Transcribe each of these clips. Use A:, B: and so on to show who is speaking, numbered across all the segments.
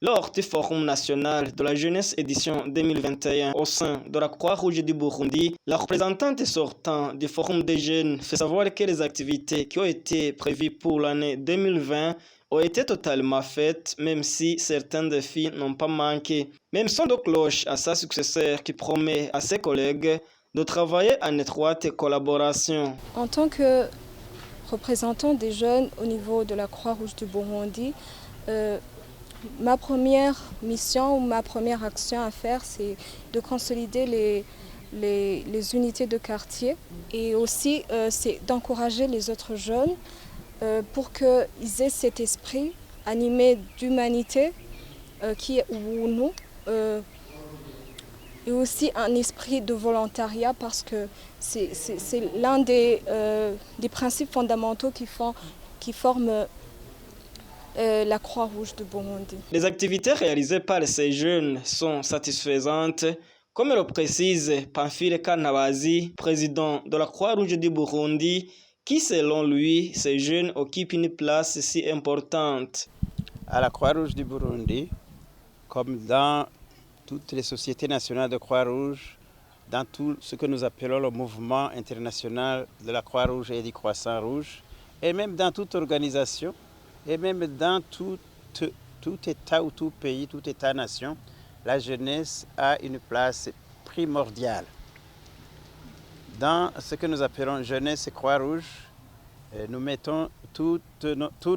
A: Lors du Forum national de la jeunesse édition 2021 au sein de la Croix-Rouge du Burundi, la représentante sortant du Forum des jeunes fait savoir que les activités qui ont été prévues pour l'année 2020 ont été totalement faites, même si certains défis n'ont pas manqué. Même son de cloche à sa successeur qui promet à ses collègues de travailler en étroite collaboration.
B: En tant que représentant des jeunes au niveau de la Croix-Rouge du Burundi, ma première mission ou ma première action à faire, c'est de consolider les unités de quartier et aussi c'est d'encourager les autres jeunes pour qu'ils aient cet esprit animé d'humanité qui est ou nous et aussi un esprit de volontariat parce que c'est l'un des principes fondamentaux qui forment la Croix-Rouge de Burundi.
A: Les activités réalisées par ces jeunes sont satisfaisantes, comme le précise Pamphile Kanabazi, président de la Croix-Rouge du Burundi, qui selon lui, ces jeunes occupent une place si importante.
C: À la Croix-Rouge du Burundi, comme dans toutes les sociétés nationales de Croix-Rouge, dans tout ce que nous appelons le mouvement international de la Croix-Rouge et du Croissant-Rouge, et même dans toute organisation, et même dans tout État ou tout pays, tout État-nation, la jeunesse a une place primordiale. Dans ce que nous appelons jeunesse et Croix-Rouge, nous mettons tous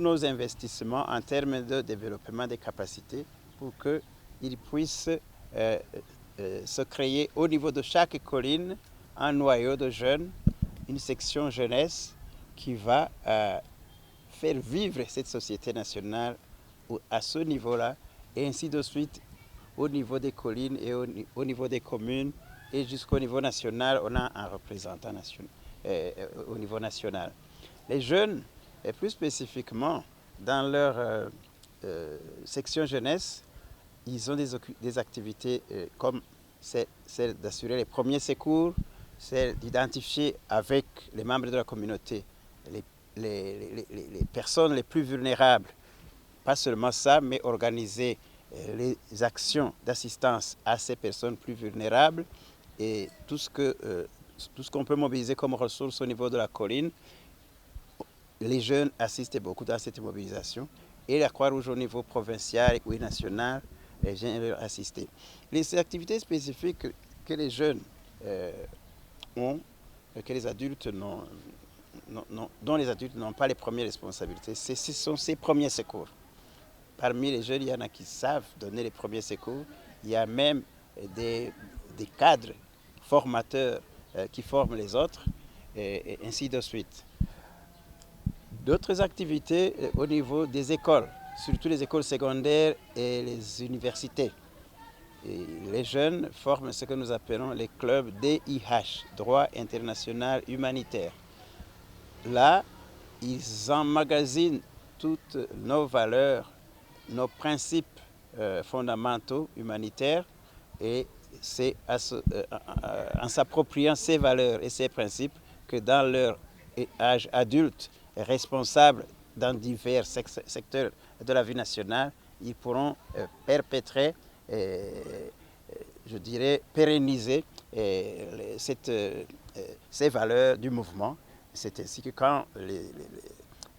C: nos investissements en termes de développement des capacités pour qu'ils puissent se créer au niveau de chaque colline un noyau de jeunes, une section jeunesse qui va faire vivre cette société nationale à ce niveau-là et ainsi de suite au niveau des collines et au niveau des communes et jusqu'au niveau national, on a un représentant national, au niveau national. Les jeunes, et plus spécifiquement dans leur section jeunesse, ils ont des activités comme celle d'assurer les premiers secours, celle d'identifier avec les membres de la communauté les personnes les plus vulnérables. Pas seulement ça, mais organiser les actions d'assistance à ces personnes plus vulnérables et tout ce qu'on peut mobiliser comme ressources au niveau de la colline. Les jeunes assistent beaucoup dans cette mobilisation et la Croix-Rouge au niveau provincial ou national vient leur assister. Les activités spécifiques que les jeunes ont, que les adultes dont les adultes n'ont pas les premières responsabilités, ce sont ces premiers secours. Parmi les jeunes, il y en a qui savent donner les premiers secours. Il y a même des cadres formateurs qui forment les autres, et ainsi de suite. D'autres activités au niveau des écoles, surtout les écoles secondaires et les universités. Et les jeunes forment ce que nous appelons les clubs DIH, Droit international humanitaire. Là, ils emmagasinent toutes nos valeurs, nos principes fondamentaux humanitaires et c'est en s'appropriant ces valeurs et ces principes que dans leur âge adulte, responsables dans divers secteurs de la vie nationale, ils pourront perpétrer, je dirais, pérenniser ces valeurs du mouvement. C'est ainsi que quand les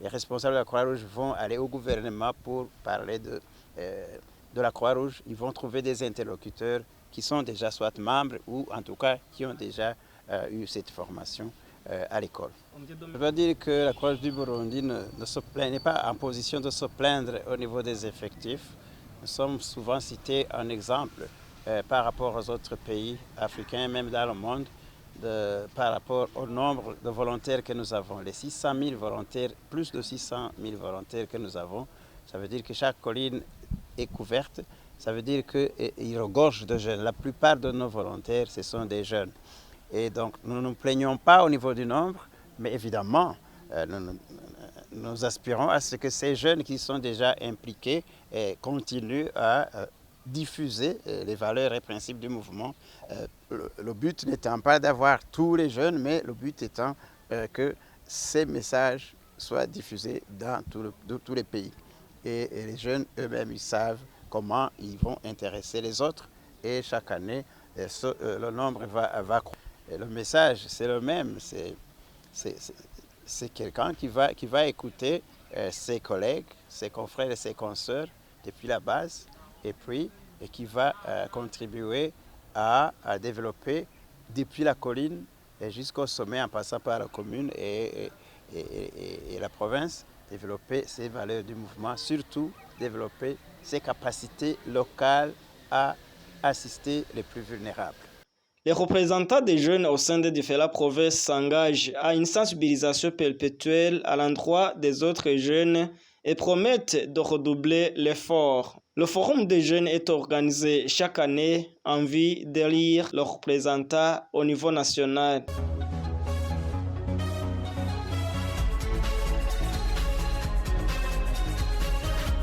C: responsables de la Croix-Rouge vont aller au gouvernement pour parler de la Croix-Rouge, ils vont trouver des interlocuteurs qui sont déjà soit membres ou en tout cas qui ont déjà eu cette formation à l'école. Je veux dire que la Croix-Rouge du Burundi n'est pas en position de se plaindre au niveau des effectifs. Nous sommes souvent cités en exemple par rapport aux autres pays africains, même dans le monde, par rapport au nombre de volontaires que nous avons. Les 600 000 volontaires, plus de 600 000 volontaires que nous avons, ça veut dire que chaque colline est couverte, ça veut dire qu'il regorge de jeunes. La plupart de nos volontaires, ce sont des jeunes. Et donc, nous ne nous plaignons pas au niveau du nombre, mais évidemment, nous aspirons à ce que ces jeunes qui sont déjà impliqués continuent à diffuser les valeurs et principes du mouvement. Le but n'étant pas d'avoir tous les jeunes, mais le but étant que ces messages soient diffusés dans tous les pays. Et les jeunes eux-mêmes, ils savent comment ils vont intéresser les autres. Et chaque année, le nombre va croître. Et le message, c'est le même. C'est quelqu'un qui va écouter ses collègues, ses confrères et ses consoeurs depuis la base et qui va contribuer à développer depuis la colline et jusqu'au sommet en passant par la commune et la province, développer ses valeurs du mouvement, surtout développer ses capacités locales à assister les plus vulnérables.
A: Les représentants des jeunes au sein de différentes provinces s'engagent à une sensibilisation perpétuelle à l'endroit des autres jeunes et promettent de redoubler l'effort. Le Forum des jeunes est organisé chaque année en vue d'élire leurs représentants au niveau national.